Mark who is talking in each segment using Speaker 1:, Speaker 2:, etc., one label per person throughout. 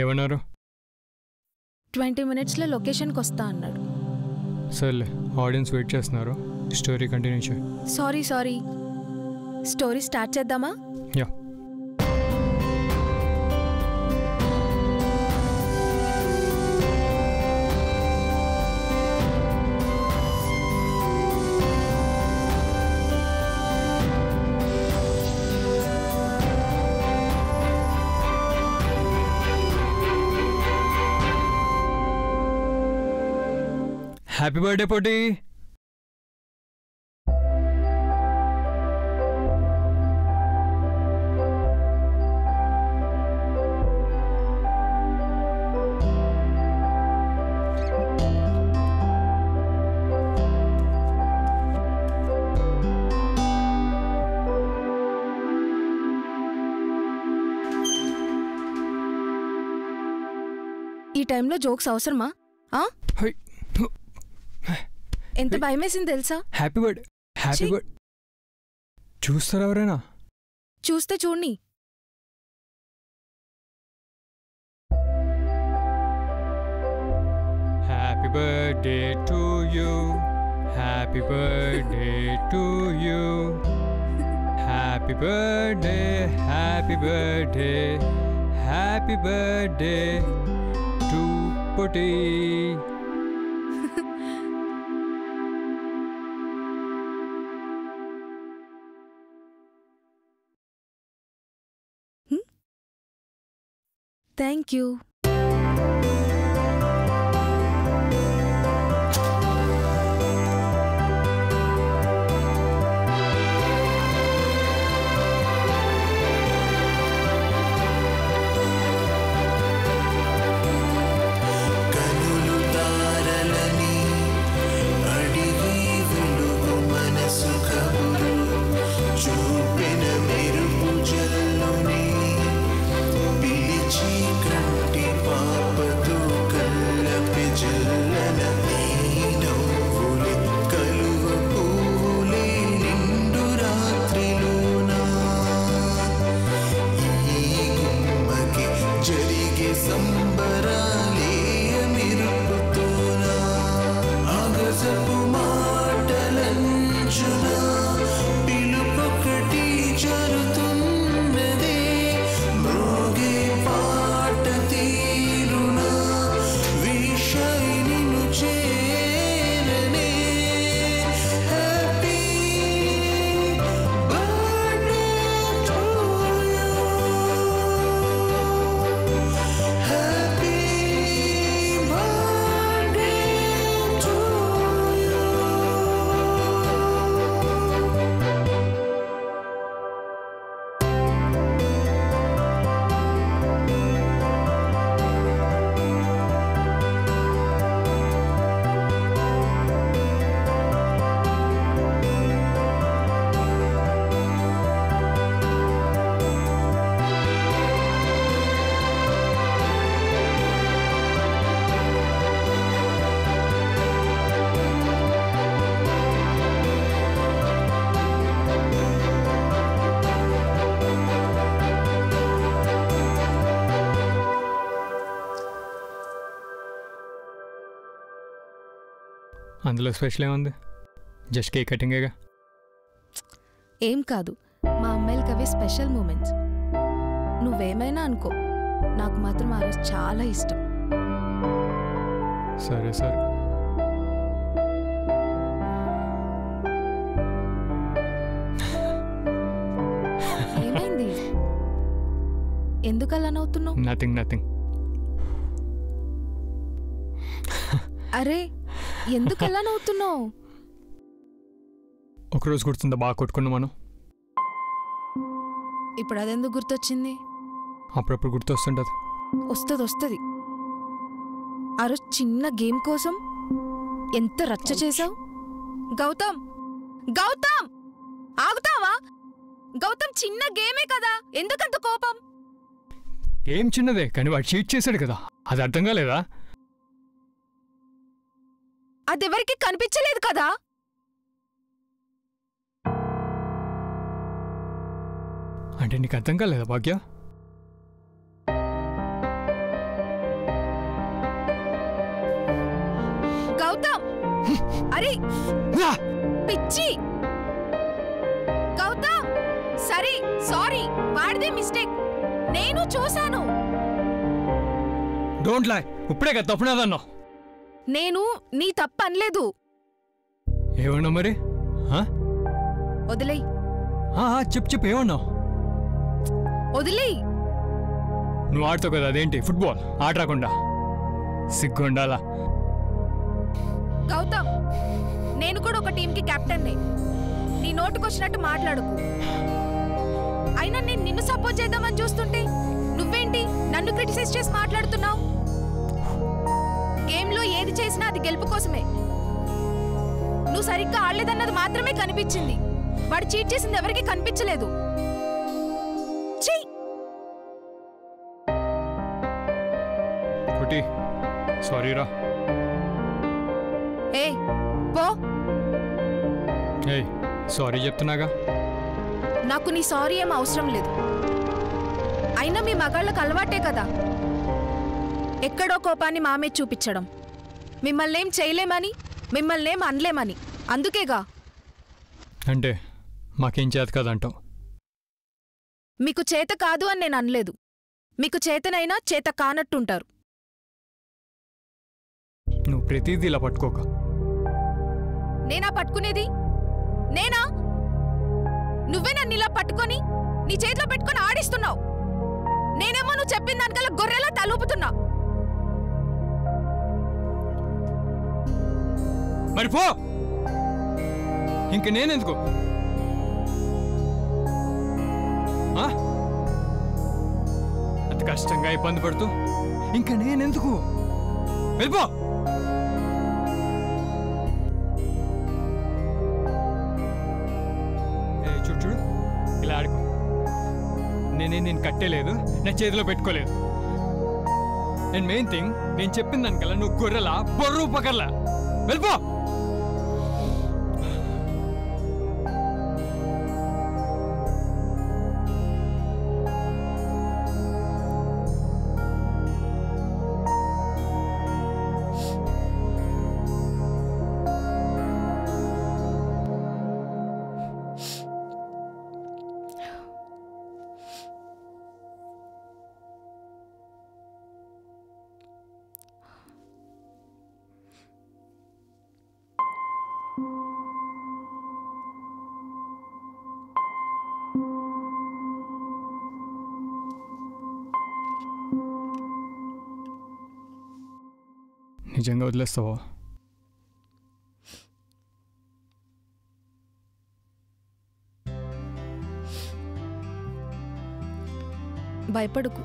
Speaker 1: ఏమన్నారు?
Speaker 2: 20 minutesలో లొకేషన్కి వస్తా అన్నాడు.
Speaker 1: సర్లే, ఆడియన్స్ వెయిట్ చేస్తున్నారు. స్టోరీ కంటిన్యూ చేయి.
Speaker 2: సారీ స్టోరీ స్టార్ట్ చేద్దామా?
Speaker 1: యా. హ్యాపీ బర్త్డే పోటీ.
Speaker 2: ఈ టైంలో జోక్స్ అవసరమా? ఎంత భయమేసింది తెలుసా?
Speaker 1: Happy birthday, happy birthday. చూస్తారా ఎవరైనా?
Speaker 2: చూస్తే చూడండి.
Speaker 1: Happy birthday to you, happy birthday to you, happy birthday, happy birthday, happy birthday to పొట్టి.
Speaker 2: Thank you.
Speaker 1: అందులో స్పెషల్ ఏముంది? జస్ట్ కేక్ కటింగేగా.
Speaker 2: ఏం కాదు, మా అమ్మాయిలకి అవి స్పెషల్ మూమెంట్స్. నువ్వేమైనా అనుకో, నాకు మాత్రం ఆ రోజు చాలా ఇష్టం.
Speaker 1: సరే సరే.
Speaker 2: ఏమైంది? ఎందుకు అలా నవ్వుతున్నావు?
Speaker 1: నథింగ్.
Speaker 2: అరే, ఎందుకు అలా నవ్వుతున్నావు?
Speaker 1: ఒకరోజు గుర్తుందా బాగా కొట్టుకున్నా మనం?
Speaker 2: ఇప్పుడు అదెందుకు గుర్తొచ్చింది?
Speaker 1: అప్పుడప్పుడు గుర్తొస్తుంటది.
Speaker 2: వస్తుంది. ఆ రోజు చిన్న గేమ్ కోసం ఎంత రచ్చ చేసావు? గౌతమ్ ఆగుతావా? గౌతమ్, చిన్న గేమే కదా, ఎందుకంత కోపం?
Speaker 1: గేమ్ చిన్నదే, కానీ వాడు చీట్ చేశాడు కదా, అది అర్థం కాలేదా?
Speaker 2: అదెవరికి కనిపించలేదు కదా.
Speaker 1: అంటే నీకు అర్థం కాలేదా భాగ్య?
Speaker 2: గౌతమ్ అరే పిచ్చి గౌతమ్ సరే సారీ వాడిదే మిస్టేక్ నేను చూశాను
Speaker 1: డోంట్ లై ఇప్పుడే కదా తప్పునేదన్నా
Speaker 2: నేను నీ తప్పు అనలేదు
Speaker 1: ఏమన్నా మరి
Speaker 2: వదిలేయ్
Speaker 1: చెప్పు ఏమన్నావు
Speaker 2: వదిలేయ్
Speaker 1: నువ్వు ఆడుతావు కదా అదేంటి ఫుట్బాల్ ఆట రాకుండా సిగ్గు ఉండాలా
Speaker 2: గౌతమ్ నేను కూడా ఒక టీంకి కెప్టెన్నే నీ నోటుకొచ్చినట్టు మాట్లాడుకు అయినా నేను నిన్ను సపోర్ట్ చేద్దామని చూస్తుంటే నువ్వేంటి నన్ను క్రిటిసైజ్ చేసి మాట్లాడుతున్నావు గేమ్లో ఏది చేసినా అది గెలుపు కోసమే నువ్వు సరిగ్గా ఆడలేదన్నది మాత్రమే కనిపించింది వాడు చీట్ చేసింది ఎవరికీ కనిపించలేదు
Speaker 1: సారీ రా
Speaker 2: ఏ పో
Speaker 1: సారీ చెప్తున్నాగా
Speaker 2: నాకు నీ సారీ ఏం అవసరం లేదు అయినా మీ మగాళ్ళకు అలవాటే కదా ఎక్కడో కోపాన్ని మామే చూపించడం మిమ్మల్ని ఏం చేయలేమని మిమ్మల్ని ఏం అనలేమని అందుకేగా
Speaker 1: అంటే మాకేం చేత కదంటావు
Speaker 2: మీకు చేత కాదు అని నేను అనలేదు మీకు చేతనైనా చేత కానట్టుంటారు
Speaker 1: నువ్వు ప్రతిదీ ఇలా పట్టుకోక
Speaker 2: నేనా పట్టుకునేది నేనా నువ్వే నన్ను ఇలా పట్టుకొని నీ చేతిలో పెట్టుకొని ఆడిస్తున్నావు నేనేమో నువ్వు చెప్పిన దానికల్లా గొర్రెలా తలూపుతున్నా
Speaker 1: మరి పో ఇంక నేనెందుకు అంత కష్టంగా ఇబ్బంది పడుతూ ఇంక నేనెందుకు వెళ్ళిపో చూడు ఇలా ఆడుకో నేను కట్టేలేదు నా చేతిలో పెట్టుకోలేదు అండ్ మెయిన్ థింగ్ నేను చెప్పిన దానికల్లా నువ్వు గొర్రెలా బొర్రు పకర్లా వెళ్ళిపో నిజంగా వదిలేస్తావా
Speaker 2: భయపడుకు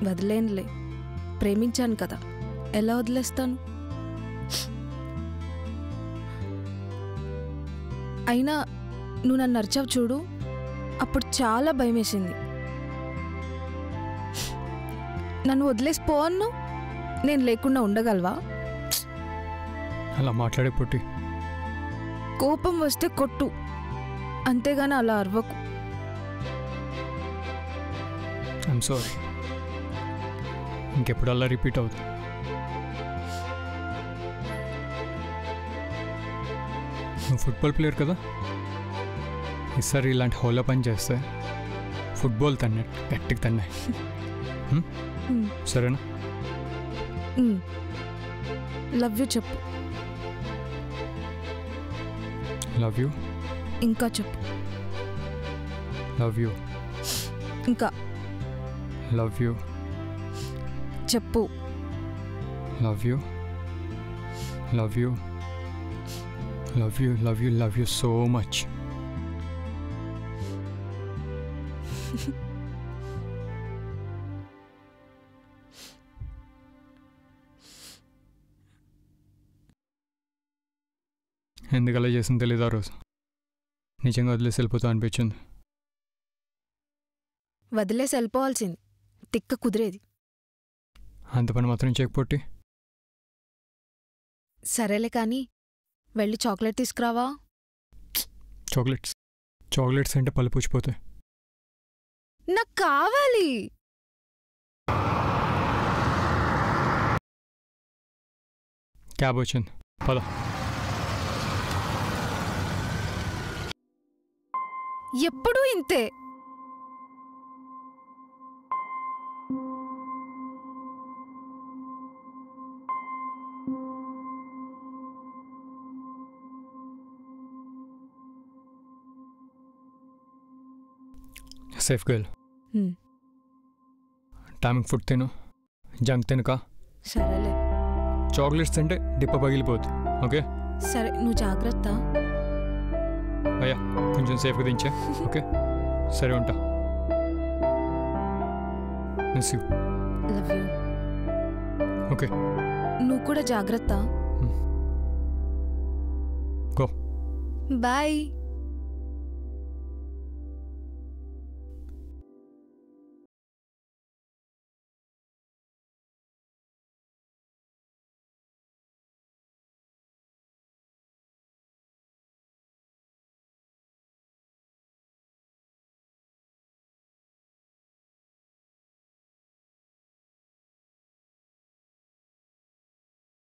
Speaker 2: వదిలేనులే ప్రేమించాను కదా ఎలా వదిలేస్తాను అయినా నువ్వు నన్ను నరిచావు చూడు అప్పుడు చాలా భయమేసింది నన్ను వదిలేసిపోవన్ను నేను లేకుండా ఉండగలవా
Speaker 1: అలా మాట్లాడే పుట్టి
Speaker 2: కోపం వస్తే కొట్టు అంతేగాని అలా అరవకు
Speaker 1: ఐఎమ్ సారీ ఇంకెప్పుడు అలా రిపీట్ అవుతుంది నువ్వు ఫుట్బాల్ ప్లేయర్ కదా ఈసారి ఇలాంటి హోలా పని చేస్తే ఫుట్బాల్ తన్నాయి గట్టికి తన్నాయి సరేనా
Speaker 2: లవ్ యూ చెప్పు
Speaker 1: లవ్ యూ
Speaker 2: ఇంకా చెప్పు
Speaker 1: లవ్ యూ
Speaker 2: ఇంకా
Speaker 1: లవ్ యూ
Speaker 2: చెప్పు
Speaker 1: love you love you love you love you love you so much ఎందుకలా చేసింది తెలీదు ఆ రోజు నిజంగా వదిలేసి వెళ్ళిపోతా అనిపించింది
Speaker 2: వదిలేసి వెళ్ళిపోవాల్సింది తిక్క కుదిరేది
Speaker 1: అంత పని మాత్రం చేయకపోట్టి
Speaker 2: సరేలే కానీ వెళ్ళి చాక్లెట్ తీసుకురావా
Speaker 1: చాక్లెట్స్ అంటే పళ్ళు పూచిపోతాయి
Speaker 2: నాకు కావాలి
Speaker 1: క్యాబ్ వచ్చింది, పద.
Speaker 2: ఎప్పుడూ ఇంతే.
Speaker 1: Safe girl. టైమింగ్ ఫుడ్ తిను, జంక్ తినక.
Speaker 2: సరేలే.
Speaker 1: చాక్లెట్స్ తింటే డిప్ప పగిలిపోద్ది. ఓకే
Speaker 2: సరే, నువ్వు జాగ్రత్త.
Speaker 1: అయ్యా కొంచెం సేఫ్గా దించే. ఓకే సరే, ఉంటా. Miss you.
Speaker 2: Love you.
Speaker 1: Okay
Speaker 2: నువ్వు కూడా జాగ్రత్త.
Speaker 1: గో.
Speaker 2: బాయ్.